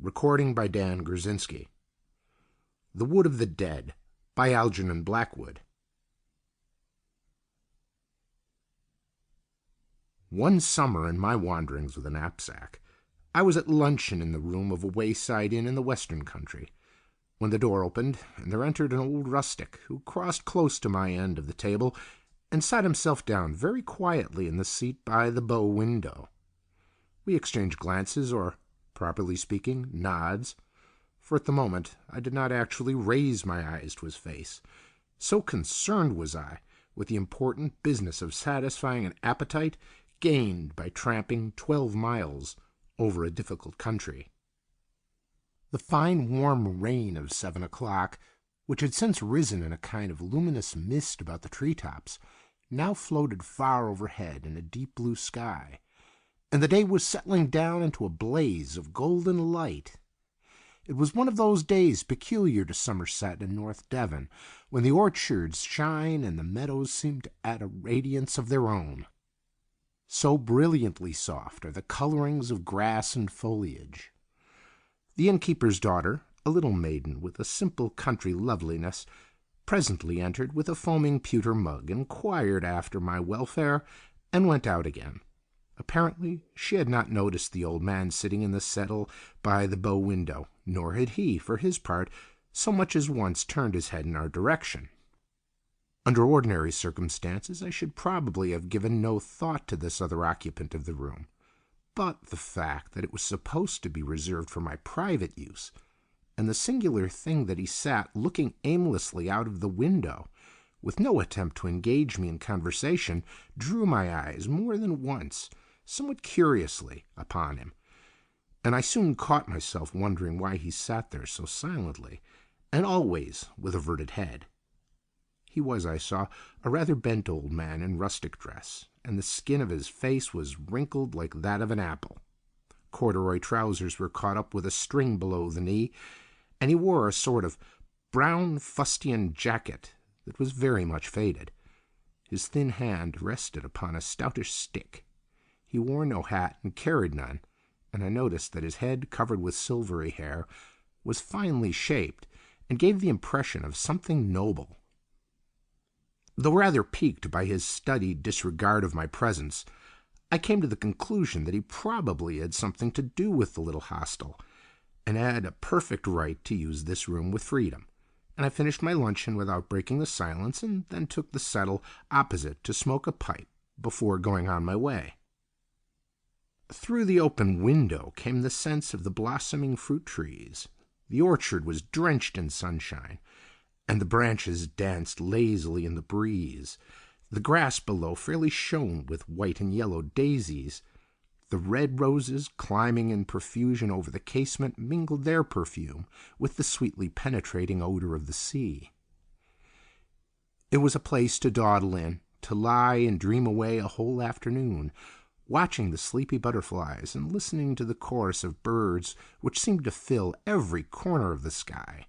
Recording by Dan Grzinski. The Wood of the Dead by Algernon Blackwood. One summer in my wanderings with a knapsack, I was at luncheon in the room of a wayside inn in the western country, when the door opened and there entered an old rustic who crossed close to my end of the table and sat himself down very quietly in the seat by the bow window. We exchanged glances, or, properly speaking, nods, for at the moment I did not actually raise my eyes to his face, so concerned was I with the important business of satisfying an appetite gained by tramping 12 miles over a difficult country. The fine warm rain of 7 o'clock, which had since risen in a kind of luminous mist about the treetops, now floated far overhead in a deep blue sky, and the day was settling down into a blaze of golden light. It was one of those days peculiar to Somerset and North Devon, when the orchards shine and the meadows seem to add a radiance of their own. So brilliantly soft are the colorings of grass and foliage. The innkeeper's daughter, a little maiden with a simple country loveliness, presently entered with a foaming pewter mug, inquired after my welfare, and went out again. Apparently she had not noticed the old man sitting in the settle by the bow window, nor had he, for his part, so much as once turned his head in our direction. Under ordinary circumstances I should probably have given no thought to this other occupant of the room, but the fact that it was supposed to be reserved for my private use, and the singular thing that he sat looking aimlessly out of the window, with no attempt to engage me in conversation, drew my eyes more than once, somewhat curiously, upon him, and I soon caught myself wondering why he sat there so silently, and always with averted head. He was, I saw, a rather bent old man in rustic dress, and the skin of his face was wrinkled like that of an apple. Corduroy trousers were caught up with a string below the knee, and he wore a sort of brown fustian jacket that was very much faded. His thin hand rested upon a stoutish stick. He wore no hat and carried none, and I noticed that his head, covered with silvery hair, was finely shaped and gave the impression of something noble. Though rather piqued by his studied disregard of my presence, I came to the conclusion that he probably had something to do with the little hostel, and had a perfect right to use this room with freedom, and I finished my luncheon without breaking the silence, and then took the settle opposite to smoke a pipe before going on my way. Through the open window came the scents of the blossoming fruit trees. The orchard was drenched in sunshine, and the branches danced lazily in the breeze. The grass below fairly shone with white and yellow daisies. The red roses, climbing in profusion over the casement, mingled their perfume with the sweetly penetrating odor of the sea. It was a place to dawdle in, to lie and dream away a whole afternoon, watching the sleepy butterflies and listening to the chorus of birds which seemed to fill every corner of the sky.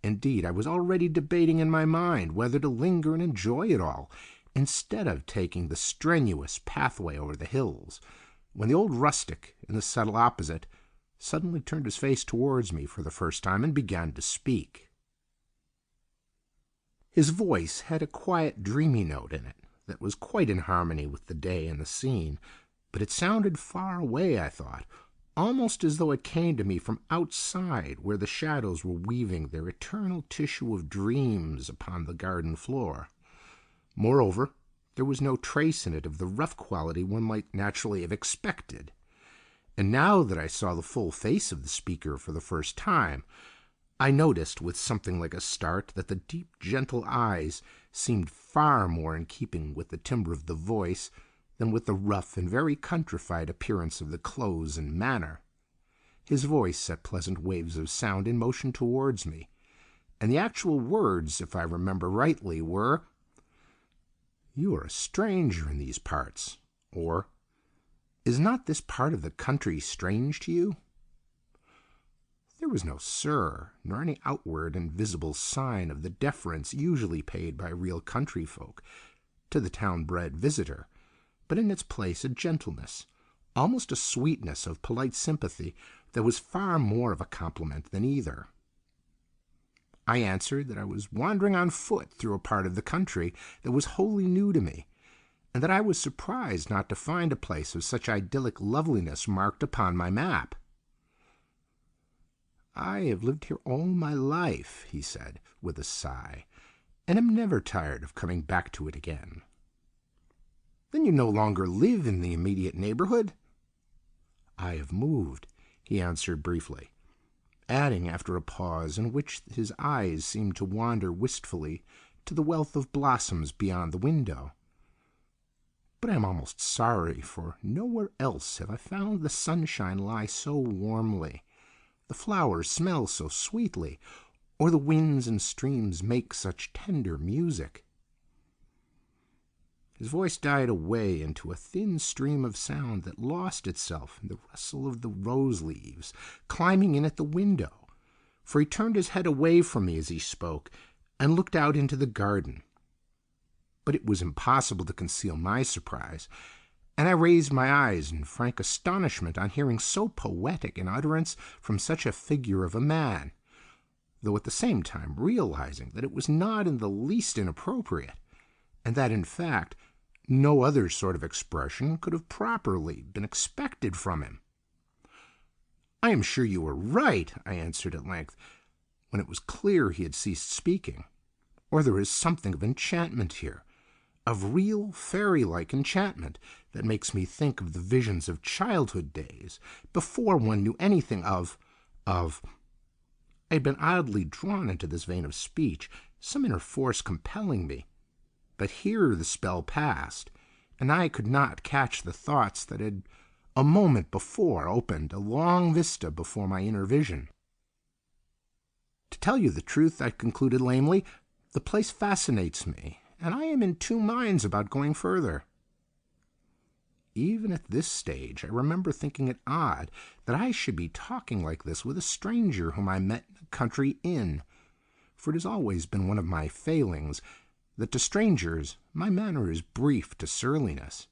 Indeed, I was already debating in my mind whether to linger and enjoy it all, instead of taking the strenuous pathway over the hills, when the old rustic in the settle opposite suddenly turned his face towards me for the first time and began to speak. His voice had a quiet, dreamy note in it that was quite in harmony with the day and the scene, but it sounded far away, I thought, almost as though it came to me from outside, where the shadows were weaving their eternal tissue of dreams upon the garden floor. Moreover, there was no trace in it of the rough quality one might naturally have expected. And now that I saw the full face of the speaker for the first time, I noticed with something like a start that the deep, gentle eyes seemed far more in keeping with the timbre of the voice than with the rough and very countrified appearance of the clothes and manner. His voice set pleasant waves of sound in motion towards me, and the actual words, if I remember rightly, were, "You are a stranger in these parts," or, "Is not this part of the country strange to you?" There was no "sir," nor any outward and visible sign of the deference usually paid by real country folk to the town-bred visitor, but in its place a gentleness, almost a sweetness of polite sympathy, that was far more of a compliment than either. I answered that I was wandering on foot through a part of the country that was wholly new to me, and that I was surprised not to find a place of such idyllic loveliness marked upon my map. "I have lived here all my life," he said, with a sigh, "and am never tired of coming back to it again." "Then you no longer live in the immediate neighborhood?" "I have moved," he answered briefly, adding after a pause in which his eyes seemed to wander wistfully to the wealth of blossoms beyond the window. "But I am almost sorry, for nowhere else have I found the sunshine lie so warmly, the flowers smell so sweetly, or the winds and streams make such tender music." His voice died away into a thin stream of sound that lost itself in the rustle of the rose leaves climbing in at the window, for he turned his head away from me as he spoke and looked out into the garden. But it was impossible to conceal my surprise, and I raised my eyes in frank astonishment on hearing so poetic an utterance from such a figure of a man, though at the same time realizing that it was not in the least inappropriate, and that, in fact, no other sort of expression could have properly been expected from him. "I am sure you are right," I answered at length, when it was clear he had ceased speaking, "or there is something of enchantment here, of real fairy-like enchantment that makes me think of the visions of childhood days, before one knew anything of. I had been oddly drawn into this vein of speech, some inner force compelling me, but here the spell passed, and I could not catch the thoughts that had a moment before opened a long vista before my inner vision. "To tell you the truth," I concluded lamely, "the place fascinates me, and I am in two minds about going further." Even at this stage I remember thinking it odd that I should be talking like this with a stranger whom I met in a country inn, for it has always been one of my failings that to strangers my manner is brief to surliness.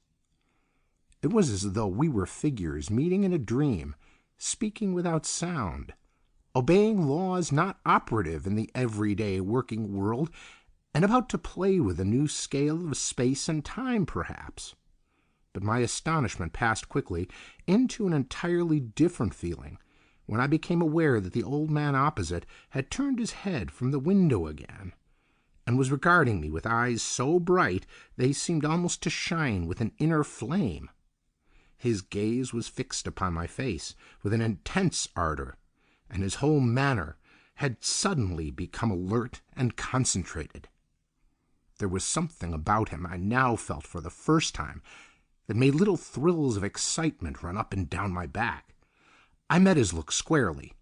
It was as though we were figures meeting in a dream, speaking without sound, obeying laws not operative in the everyday working world, and about to play with a new scale of space and time, perhaps. But my astonishment passed quickly into an entirely different feeling when I became aware that the old man opposite had turned his head from the window again, and was regarding me with eyes so bright they seemed almost to shine with an inner flame. His gaze was fixed upon my face with an intense ardor, and his whole manner had suddenly become alert and concentrated. There was something about him I now felt for the first time that made little thrills of excitement run up and down my back. I met his look squarely,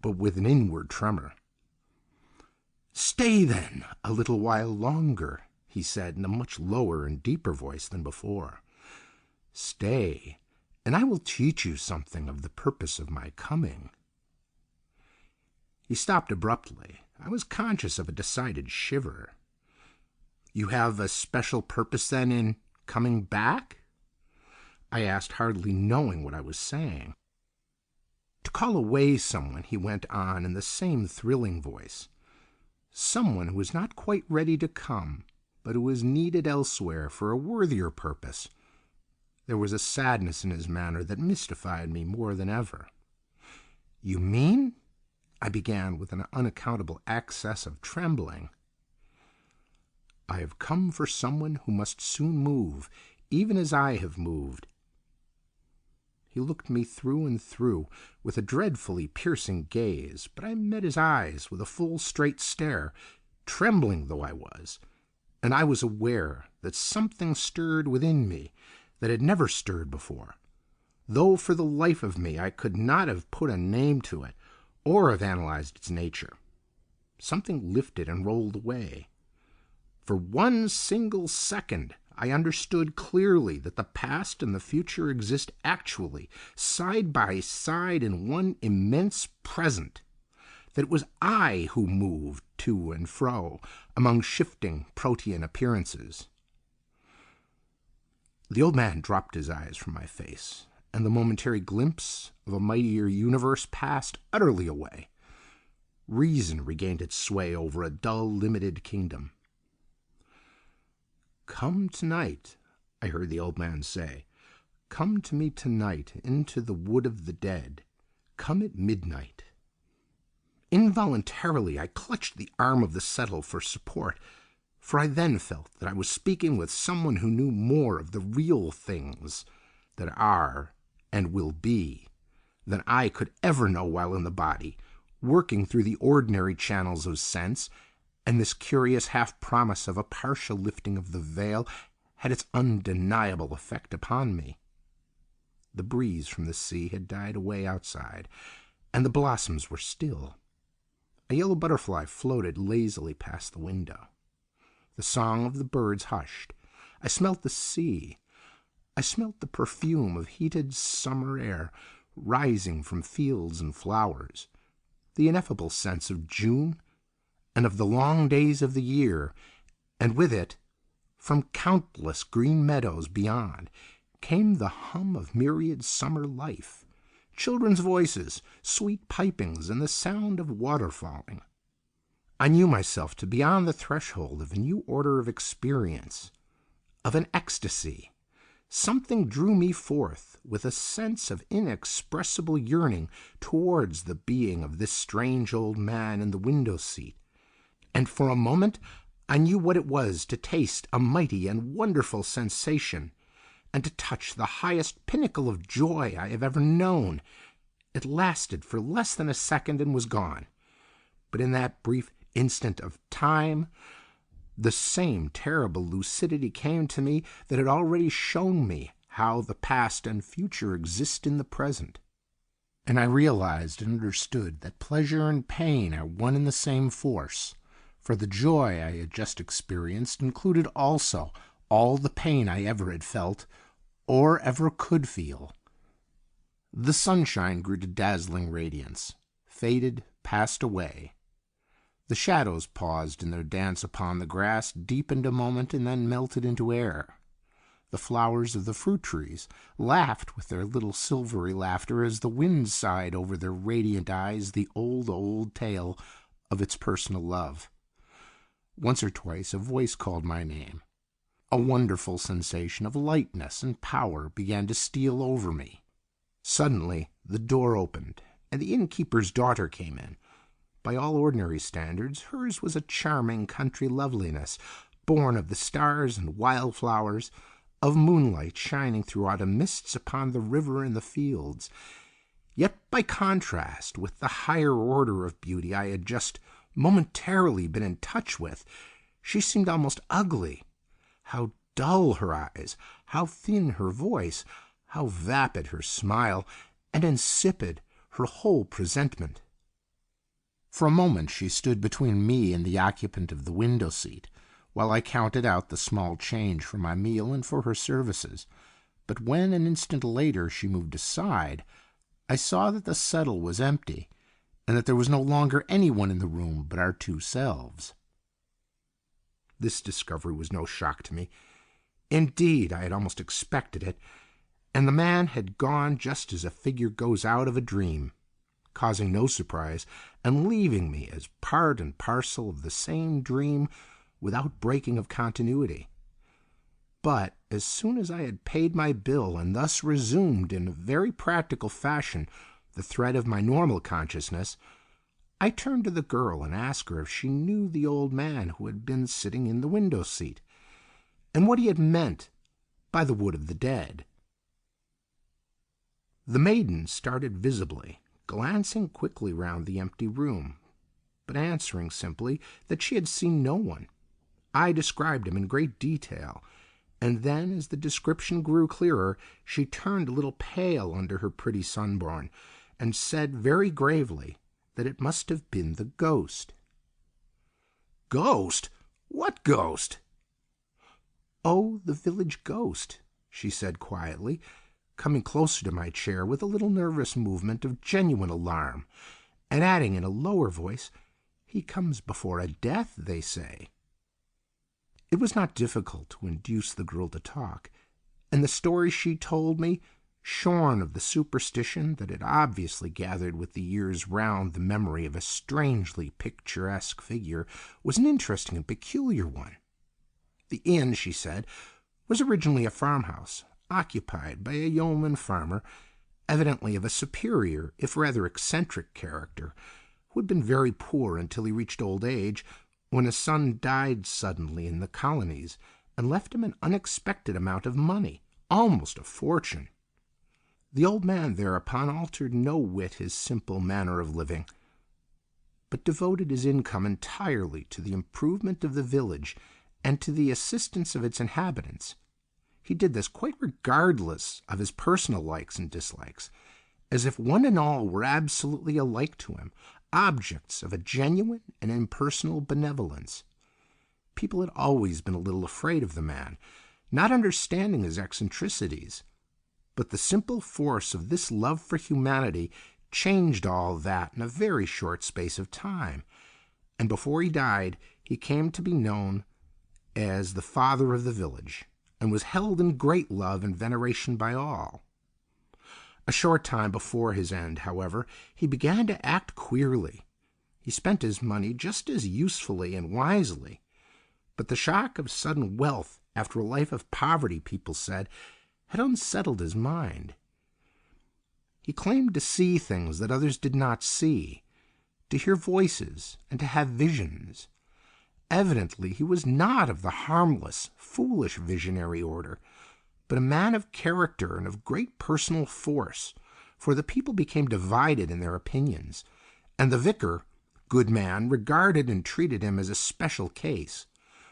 but with an inward tremor. "Stay, then, a little while longer," he said in a much lower and deeper voice than before. "Stay, and I will teach you something of the purpose of my coming." He stopped abruptly. I was conscious of a decided shiver. "You have a special purpose, then, in coming back?" I asked, hardly knowing what I was saying. "To call away someone," he went on in the same thrilling voice. "Someone who is not quite ready to come, but who is needed elsewhere for a worthier purpose." There was a sadness in his manner that mystified me more than ever. "You mean?" I began with an unaccountable access of trembling. "I have come for someone who must soon move, even as I have moved." He looked me through and through with a dreadfully piercing gaze, but I met his eyes with a full straight stare, trembling though I was, and I was aware that something stirred within me that had never stirred before, though for the life of me I could not have put a name to it or have analyzed its nature. Something lifted and rolled away. For one single second I understood clearly that the past and the future exist actually, side by side in one immense present, that it was I who moved to and fro among shifting protean appearances. The old man dropped his eyes from my face, and the momentary glimpse of a mightier universe passed utterly away. Reason regained its sway over a dull, limited kingdom. "Come tonight," I heard the old man say. "Come to me tonight into the wood of the dead. Come at midnight." Involuntarily, I clutched the arm of the settle for support, for I then felt that I was speaking with someone who knew more of the real things that are and will be than I could ever know while in the body, working through the ordinary channels of sense, and this curious half promise of a partial lifting of the veil had its undeniable effect upon me. The breeze from the sea had died away outside, and the blossoms were still. A yellow butterfly floated lazily past the window. The song of the birds hushed. I smelt the sea. I smelt the perfume of heated summer air rising from fields and flowers, the ineffable sense of June and of the long days of the year, and with it, from countless green meadows beyond, came the hum of myriad summer life, children's voices, sweet pipings, and the sound of water falling. I knew myself to be on the threshold of a new order of experience, of an ecstasy. Something drew me forth with a sense of inexpressible yearning towards the being of this strange old man in the window seat, and for a moment I knew what it was to taste a mighty and wonderful sensation, and to touch the highest pinnacle of joy I have ever known. It lasted for less than a second and was gone, but in that brief instant of time the same terrible lucidity came to me that had already shown me how the past and future exist in the present, and I realized and understood that pleasure and pain are one and the same force, for the joy I had just experienced included also all the pain I ever had felt or ever could feel. The sunshine grew to dazzling radiance, faded, passed away. The shadows paused in their dance upon the grass, deepened a moment, and then melted into air. The flowers of the fruit trees laughed with their little silvery laughter as the wind sighed over their radiant eyes the old, old tale of its personal love. Once or twice a voice called my name. A wonderful sensation of lightness and power began to steal over me. Suddenly the door opened, and the innkeeper's daughter came in. By all ordinary standards, hers was a charming country loveliness, born of the stars and wild flowers, of moonlight shining through autumn mists upon the river and the fields. Yet by contrast with the higher order of beauty I had just momentarily been in touch with, she seemed almost ugly. How dull her eyes, how thin her voice, how vapid her smile, and insipid her whole presentment. For a moment she stood between me and the occupant of the window seat, while I counted out the small change for my meal and for her services. But when, an instant later, she moved aside, I saw that the settle was empty, and that there was no longer anyone in the room but our two selves. This discovery was no shock to me. Indeed, I had almost expected it, and the man had gone just as a figure goes out of a dream, causing no surprise, and leaving me as part and parcel of the same dream without breaking of continuity. But as soon as I had paid my bill and thus resumed in a very practical fashion the thread of my normal consciousness, I turned to the girl and asked her if she knew the old man who had been sitting in the window seat, and what he had meant by the wood of the dead. The maiden started visibly, glancing quickly round the empty room, but answering simply that she had seen no one. I described him in great detail, and then, as the description grew clearer, she turned a little pale under her pretty sunburn, and said very gravely that it must have been the ghost. "Ghost? What ghost?" "Oh, the village ghost," she said quietly, coming closer to my chair with a little nervous movement of genuine alarm, and adding in a lower voice, "He comes before a death, they say." It was not difficult to induce the girl to talk, and the story she told me shorn of the superstition that had obviously gathered with the years round the memory of a strangely picturesque figure, was an interesting and peculiar one. The inn, she said, was originally a farmhouse, occupied by a yeoman farmer, evidently of a superior, if rather eccentric character, who had been very poor until he reached old age, when his son died suddenly in the colonies and left him an unexpected amount of money, almost a fortune. The old man thereupon altered no whit his simple manner of living, but devoted his income entirely to the improvement of the village and to the assistance of its inhabitants. He did this quite regardless of his personal likes and dislikes, as if one and all were absolutely alike to him, objects of a genuine and impersonal benevolence. People had always been a little afraid of the man, not understanding his eccentricities, but the simple force of this love for humanity changed all that in a very short space of time, and before he died he came to be known as the father of the village, and was held in great love and veneration by all. A short time before his end, however, he began to act queerly. He spent his money just as usefully and wisely, but the shock of sudden wealth after a life of poverty, people said, had unsettled his mind. He claimed to see things that others did not see, to hear voices, and to have visions. Evidently he was not of the harmless, foolish visionary order, but a man of character and of great personal force, for the people became divided in their opinions, and the vicar, good man, regarded and treated him as a special case.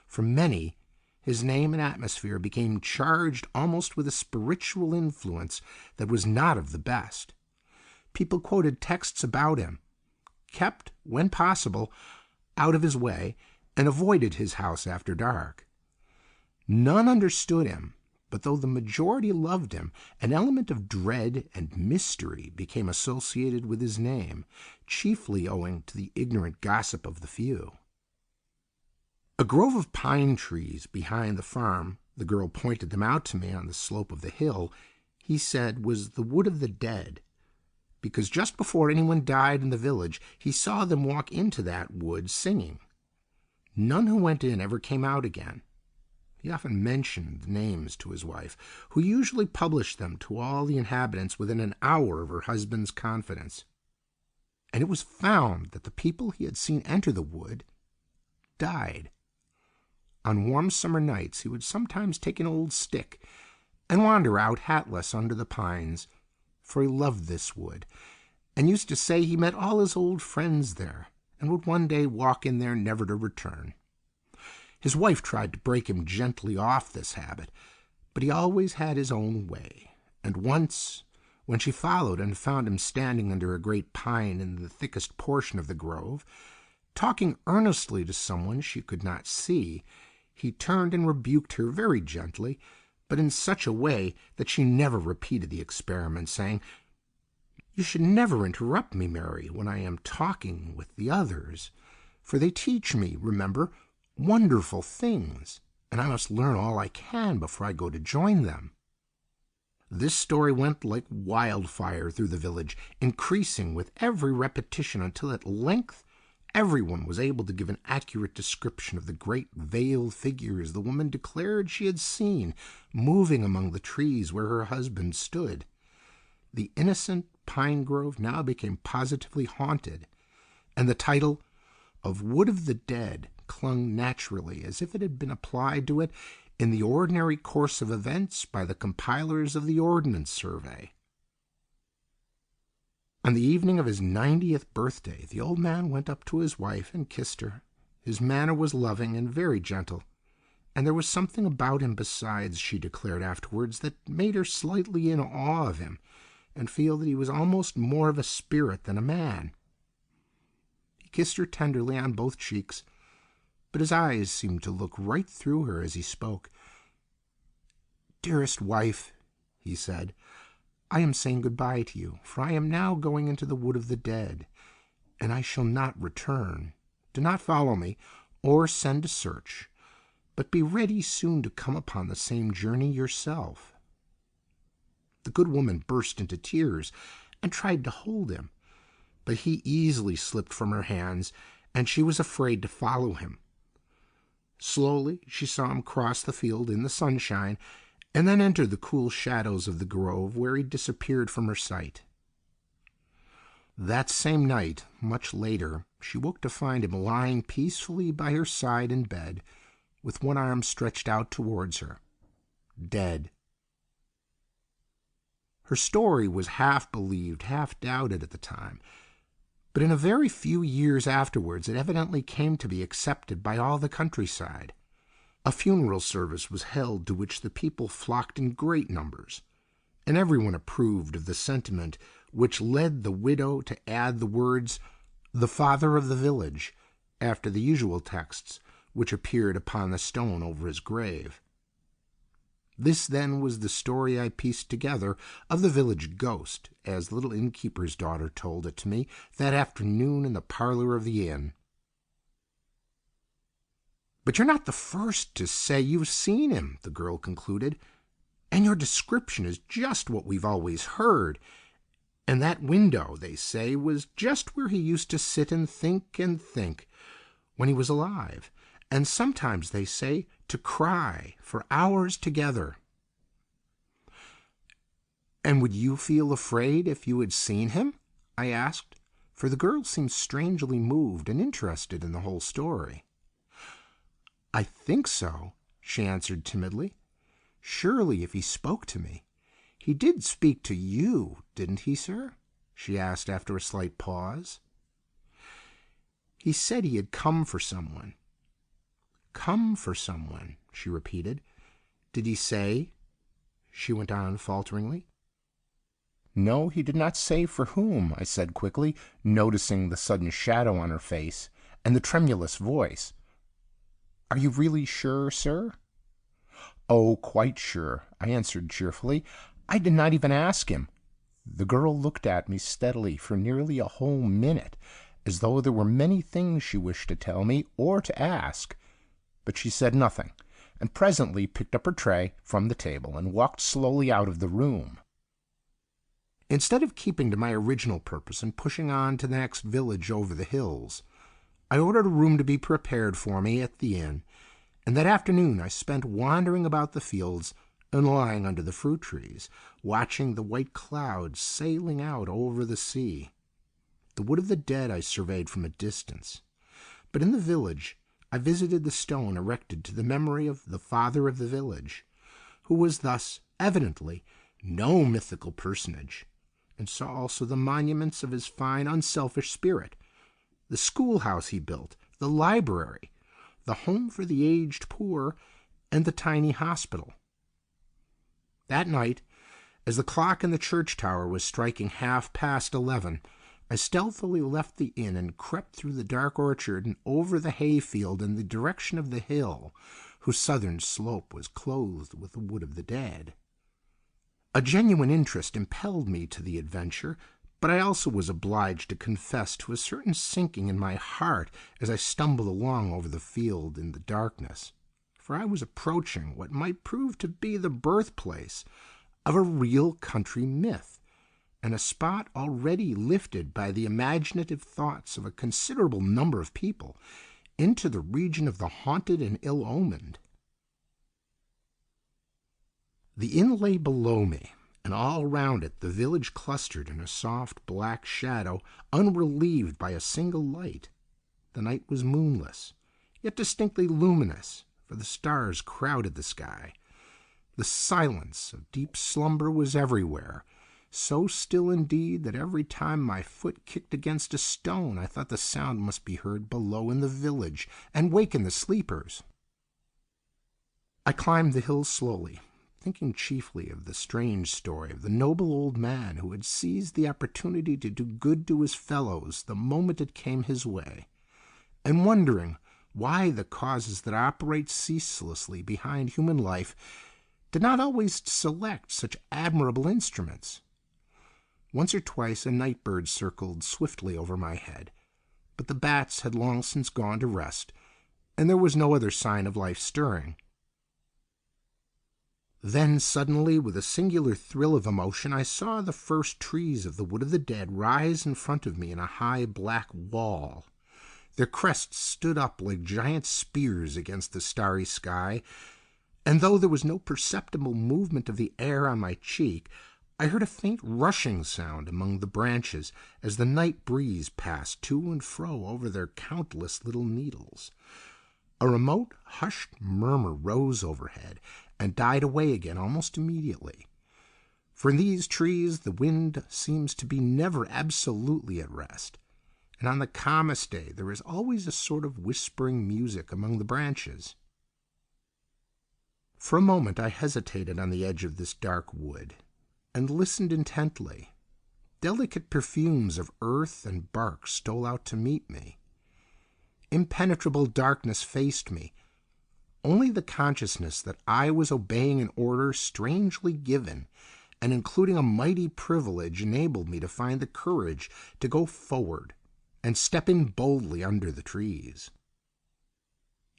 For many, his name and atmosphere became charged almost with a spiritual influence that was not of the best. People quoted texts about him, kept, when possible, out of his way, and avoided his house after dark. None understood him, but though the majority loved him, an element of dread and mystery became associated with his name, chiefly owing to the ignorant gossip of the few. A grove of pine trees behind the farm, the girl pointed them out to me on the slope of the hill, he said was the wood of the dead, because just before anyone died in the village he saw them walk into that wood singing. None who went in ever came out again. He often mentioned the names to his wife, who usually published them to all the inhabitants within an hour of her husband's confidence. And it was found that the people he had seen enter the wood died. On warm summer nights he would sometimes take an old stick and wander out hatless under the pines, for he loved this wood, and used to say he met all his old friends there, and would one day walk in there never to return. His wife tried to break him gently off this habit, but he always had his own way, and once, when she followed and found him standing under a great pine in the thickest portion of the grove, talking earnestly to someone she could not see, he turned and rebuked her very gently, but in such a way that she never repeated the experiment, saying, "You should never interrupt me, Mary, when I am talking with the others, for they teach me, remember, wonderful things, and I must learn all I can before I go to join them." This story went like wildfire through the village, increasing with every repetition until at length everyone was able to give an accurate description of the great veiled figures the woman declared she had seen moving among the trees where her husband stood. The innocent pine grove now became positively haunted, and the title of Wood of the Dead clung naturally, as if it had been applied to it in the ordinary course of events by the compilers of the Ordnance Survey. On the evening of his 90th birthday, the old man went up to his wife and kissed her. His manner was loving and very gentle, and there was something about him besides, she declared afterwards, that made her slightly in awe of him, and feel that he was almost more of a spirit than a man. He kissed her tenderly on both cheeks, but his eyes seemed to look right through her as he spoke. "Dearest wife," he said, "I am saying good-bye to you, for I am now going into the wood of the dead, and I shall not return. Do not follow me, or send to search, but be ready soon to come upon the same journey yourself." The good woman burst into tears and tried to hold him, but he easily slipped from her hands, and she was afraid to follow him. Slowly she saw him cross the field in the sunshine, and then enter the cool shadows of the grove, where he disappeared from her sight. That same night, much later, she woke to find him lying peacefully by her side in bed, with one arm stretched out towards her, dead. Her story was half believed, half doubted at the time, but in a very few years afterwards it evidently came to be accepted by all the countryside. A funeral service was held to which the people flocked in great numbers, and everyone approved of the sentiment which led the widow to add the words, "The father of the village," after the usual texts which appeared upon the stone over his grave. This, then, was the story I pieced together of the village ghost, as the little innkeeper's daughter told it to me that afternoon in the parlor of the inn. "But you're not the first to say you've seen him," the girl concluded, "and your description is just what we've always heard. And that window, they say, was just where he used to sit and think when he was alive, and sometimes, they say, to cry for hours together." "And would you feel afraid if you had seen him?" I asked, for the girl seemed strangely moved and interested in the whole story. "I think so," she answered timidly. "Surely, if he spoke to me. He did speak to you, didn't he, sir?" she asked after a slight pause. "He said he had come for someone." "Come for someone," she repeated. "Did he say?" she went on falteringly. "No, he did not say for whom," I said quickly, noticing the sudden shadow on her face and the tremulous voice. "Are you really sure, sir?" "Oh, quite sure," I answered cheerfully. "I did not even ask him." The girl looked at me steadily for nearly a whole minute, as though there were many things she wished to tell me or to ask. But she said nothing, and presently picked up her tray from the table and walked slowly out of the room. Instead of keeping to my original purpose and pushing on to the next village over the hills, I ordered a room to be prepared for me at the inn, and that afternoon I spent wandering about the fields and lying under the fruit trees, watching the white clouds sailing out over the sea. The wood of the dead I surveyed from a distance, but in the village I visited the stone erected to the memory of the father of the village, who was thus evidently no mythical personage, and saw also the monuments of his fine, unselfish spirit, the schoolhouse he built, the library, the home for the aged poor, and the tiny hospital. That night, as the clock in the church tower was striking 11:30, I stealthily left the inn and crept through the dark orchard and over the hayfield in the direction of the hill, whose southern slope was clothed with the wood of the dead. A genuine interest impelled me to the adventure, but I also was obliged to confess to a certain sinking in my heart as I stumbled along over the field in the darkness, for I was approaching what might prove to be the birthplace of a real country myth, and a spot already lifted by the imaginative thoughts of a considerable number of people into the region of the haunted and ill-omened. The inn lay below me, and all round it the village clustered in a soft black shadow, unrelieved by a single light. The night was moonless, yet distinctly luminous, for the stars crowded the sky. The silence of deep slumber was everywhere, so still indeed that every time my foot kicked against a stone I thought the sound must be heard below in the village and waken the sleepers. I climbed the hill slowly, thinking chiefly of the strange story of the noble old man who had seized the opportunity to do good to his fellows the moment it came his way, and wondering why the causes that operate ceaselessly behind human life did not always select such admirable instruments. Once or twice a night bird circled swiftly over my head, but the bats had long since gone to rest, and there was no other sign of life stirring. Then suddenly, with a singular thrill of emotion, I saw the first trees of the Wood of the Dead rise in front of me in a high black wall. Their crests stood up like giant spears against the starry sky, and though there was no perceptible movement of the air on my cheek, I heard a faint rushing sound among the branches as the night breeze passed to and fro over their countless little needles. A remote, hushed murmur rose overhead and died away again almost immediately. For in these trees the wind seems to be never absolutely at rest, and on the calmest day there is always a sort of whispering music among the branches. For a moment I hesitated on the edge of this dark wood, and listened intently. Delicate perfumes of earth and bark stole out to meet me. Impenetrable darkness faced me. Only the consciousness that I was obeying an order strangely given, and including a mighty privilege, enabled me to find the courage to go forward and step in boldly under the trees.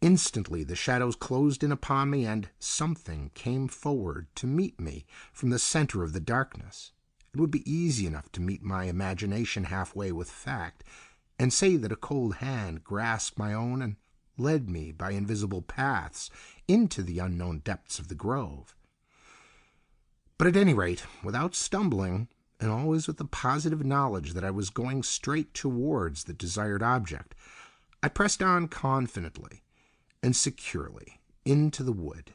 Instantly the shadows closed in upon me, and something came forward to meet me from the center of the darkness. It would be easy enough to meet my imagination halfway with fact, and say that a cold hand grasped my own and led me by invisible paths into the unknown depths of the grove. But at any rate, without stumbling, and always with the positive knowledge that I was going straight towards the desired object, I pressed on confidently and securely into the wood.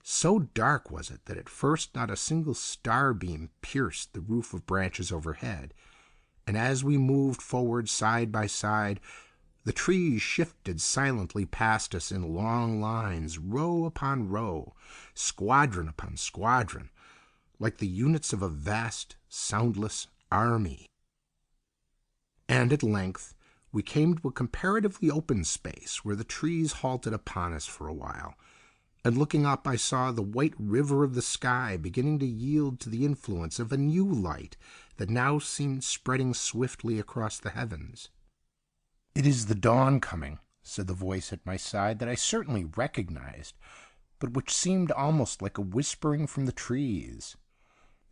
So dark was it that at first not a single starbeam pierced the roof of branches overhead, and as we moved forward side by side, the trees shifted silently past us in long lines, row upon row, squadron upon squadron, like the units of a vast, soundless army. And at length we came to a comparatively open space where the trees halted upon us for a while, and looking up I saw the white river of the sky beginning to yield to the influence of a new light that now seemed spreading swiftly across the heavens. "It is the dawn coming," said the voice at my side that I certainly recognized, but which seemed almost like a whispering from the trees.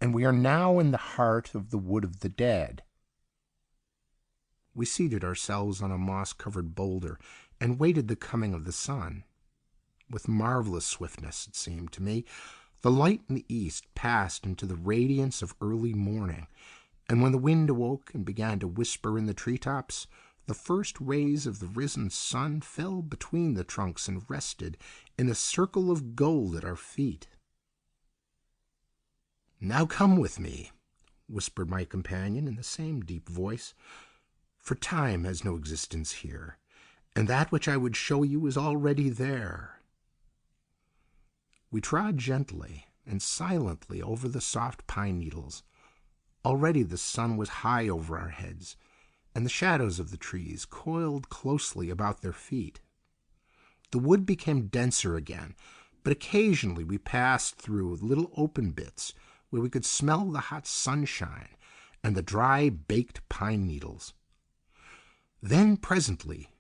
"And we are now in the heart of the Wood of the Dead." We seated ourselves on a moss-covered boulder and waited the coming of the sun. With marvelous swiftness, it seemed to me, the light in the east passed into the radiance of early morning, and when the wind awoke and began to whisper in the treetops, the first rays of the risen sun fell between the trunks and rested in a circle of gold at our feet. "Now come with me," whispered my companion in the same deep voice, "for time has no existence here, and that which I would show you is already there." We trod gently and silently over the soft pine needles. Already the sun was high over our heads, and the shadows of the trees coiled closely about their feet. The wood became denser again, but occasionally we passed through little open bits where we could smell the hot sunshine and the dry, baked pine needles. Then presently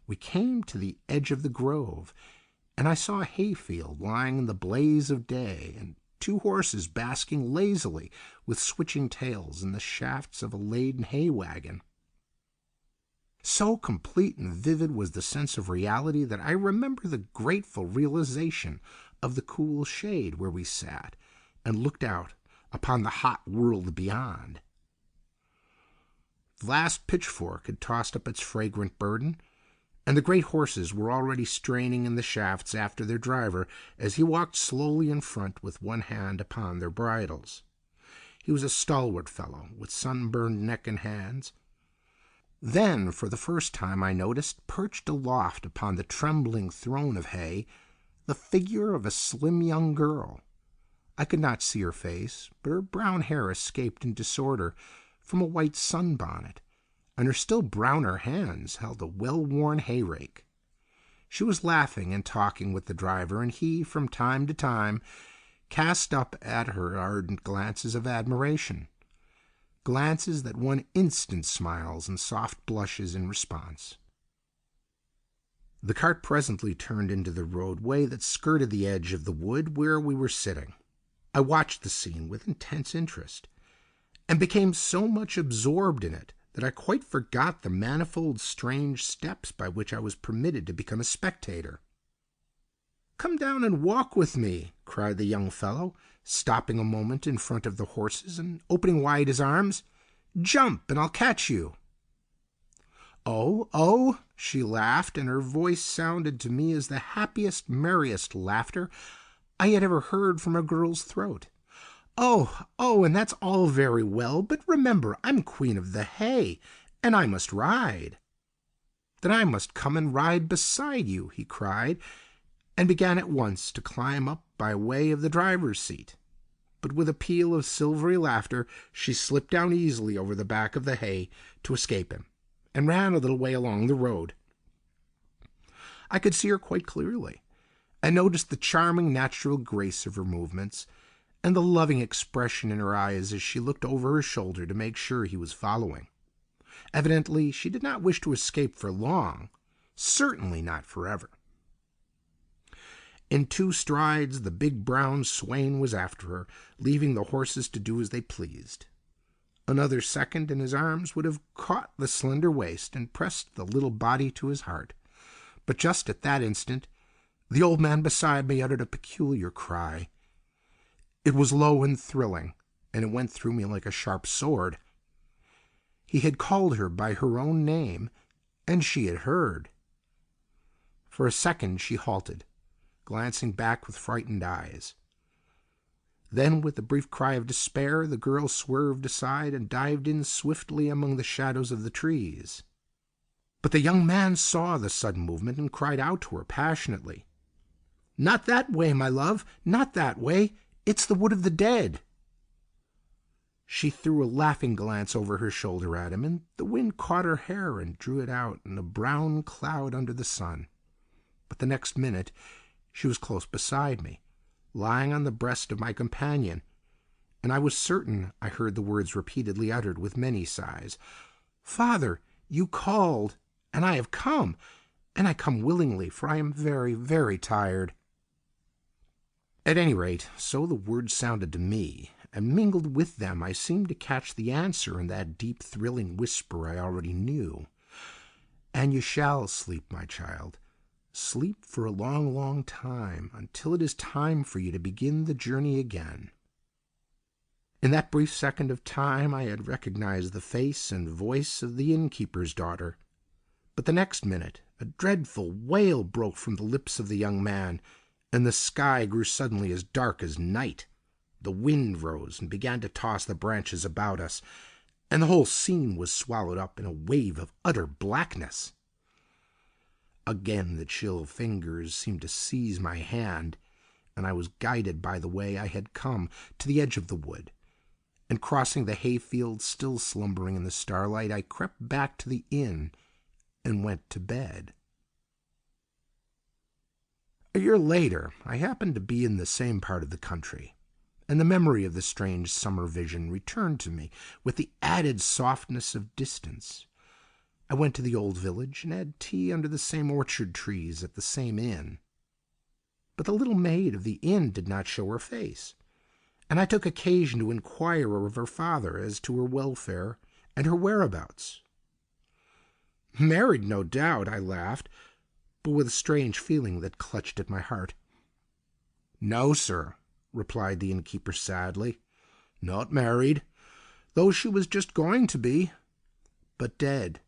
we came to the edge of the grove, and I saw a hayfield lying in the blaze of day, and two horses basking lazily with switching tails in the shafts of a laden hay wagon. So complete and vivid was the sense of reality that I remember the grateful realization of the cool shade where we sat and looked out upon the hot world beyond. The last pitchfork had tossed up its fragrant burden, and the great horses were already straining in the shafts after their driver as he walked slowly in front with one hand upon their bridles. He was a stalwart fellow with sunburned neck and hands. Then, for the first time, I noticed, perched aloft upon the trembling throne of hay, the figure of a slim young girl. I could not see her face, but her brown hair escaped in disorder from a white sunbonnet, and her still browner hands held a well-worn hay-rake. She was laughing and talking with the driver, and he, from time to time, cast up at her ardent glances of admiration, glances that won instant smiles and soft blushes in response. The cart presently turned into the roadway that skirted the edge of the wood where we were sitting. I watched the scene with intense interest, and became so much absorbed in it that I quite forgot the manifold strange steps by which I was permitted to become a spectator. "Come down and walk with me," cried the young fellow, stopping a moment in front of the horses and opening wide his arms. "Jump, and I'll catch you." "Oh, oh!" she laughed, and her voice sounded to me as the happiest, merriest laughter I had ever heard from a girl's throat. "Oh, oh, and that's all very well, but remember I'm queen of the hay, and I must ride." "Then I must come and ride beside you," he cried, and began at once to climb up by way of the driver's seat. But with a peal of silvery laughter she slipped down easily over the back of the hay to escape him, and ran a little way along the road. I could see her quite clearly, and noticed the charming natural grace of her movements, and the loving expression in her eyes as she looked over her shoulder to make sure he was following. Evidently she did not wish to escape for long, certainly not forever. In 2 strides the big brown swain was after her, leaving the horses to do as they pleased. Another second and his arms would have caught the slender waist and pressed the little body to his heart. But just at that instant the old man beside me uttered a peculiar cry. It was low and thrilling, and it went through me like a sharp sword. He had called her by her own name, and she had heard. For a second she halted, glancing back with frightened eyes. Then, with a brief cry of despair, the girl swerved aside and dived in swiftly among the shadows of the trees. But the young man saw the sudden movement and cried out to her passionately, "Not that way, my love, not that way. It's the wood of the dead." She threw a laughing glance over her shoulder at him, and the wind caught her hair and drew it out in a brown cloud under the sun. But the next minute she was close beside me, lying on the breast of my companion, and I was certain I heard the words repeatedly uttered with many sighs. "Father, you called, and I have come, and I come willingly, for I am very, very tired." At any rate, so the words sounded to me, and mingled with them I seemed to catch the answer in that deep, thrilling whisper I already knew. "And you shall sleep, my child. Sleep for a long, long time, until it is time for you to begin the journey again." In that brief second of time I had recognized the face and voice of the innkeeper's daughter. But the next minute a dreadful wail broke from the lips of the young man, and the sky grew suddenly as dark as night. The wind rose and began to toss the branches about us, and the whole scene was swallowed up in a wave of utter blackness. Again the chill fingers seemed to seize my hand, and I was guided by the way I had come to the edge of the wood, and crossing the hayfield still slumbering in the starlight, I crept back to the inn and went to bed. A year later I happened to be in the same part of the country, and the memory of the strange summer vision returned to me with the added softness of distance. I went to the old village and had tea under the same orchard trees at the same inn. But the little maid of the inn did not show her face, and I took occasion to inquire of her father as to her welfare and her whereabouts. "Married, no doubt," I laughed, but with a strange feeling that clutched at my heart. "No, sir," replied the innkeeper sadly, "not married, though she was just going to be, but dead.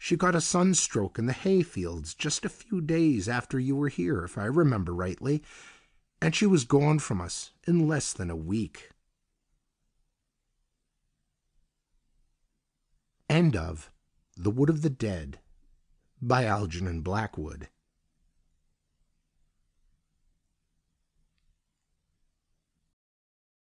She got a sunstroke in the hayfields just a few days after you were here, if I remember rightly, and she was gone from us in less than a week." End of The Wood of the Dead by Algernon Blackwood.